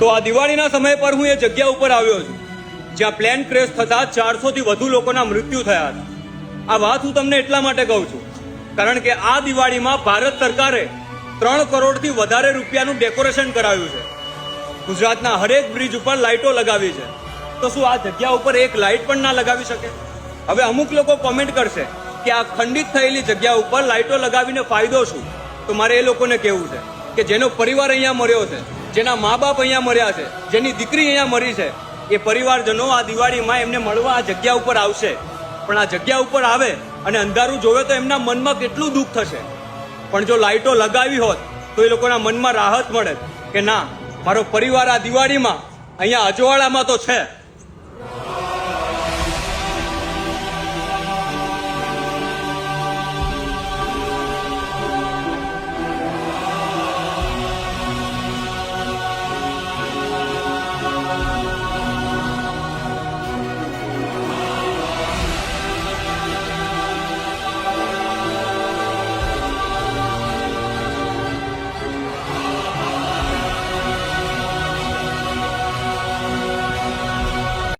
તો આ દિવાળીના સમય પર હું એ જગ્યા ઉપર આવ્યો છું જ્યાં પ્લેન ક્રેશ થતા 400 થી વધુ લોકોના મૃત્યુ થયા હતા. આ વાત હું તમને એટલા માટે કહું છું કારણ કે આ દિવાળીમાં ભારત સરકારે 3 કરોડથી વધારે રૂપિયાનું ડેકોરેશન કરાવ્યું છે. ગુજરાતના હરેક બ્રિજ ઉપર લાઇટો લગાવી છે. તો શું આ જગ્યા ઉપર એક લાઇટ પણ ના લગાવી શકે? હવે અમુક લોકો કોમેન્ટ કરશે કે આ ખંડિત થયેલી જગ્યા ઉપર લાઇટો લગાવીને ફાયદો શું? તો મારે એ લોકોને કહેવું છે કે જેનો પરિવાર અહીંયા મર્યો છે, જેના મા બાપ અહીંયા મર્યા છે, જેની દીકરી અહીંયા મરી છે, એ પરિવારજનો આ દિવાળીમાં એમને મળવા આ જગ્યા ઉપર આવશે. પણ આ જગ્યા ઉપર આવે અને અંધારું જોવે તો એમના મનમાં કેટલું દુઃખ થશે. પણ જો લાઇટો લગાવી હોત તો એ લોકોના મનમાં રાહત મળે કે ના, મારો પરિવાર આ દિવાળીમાં અહીંયા અજવાળામાં તો છે.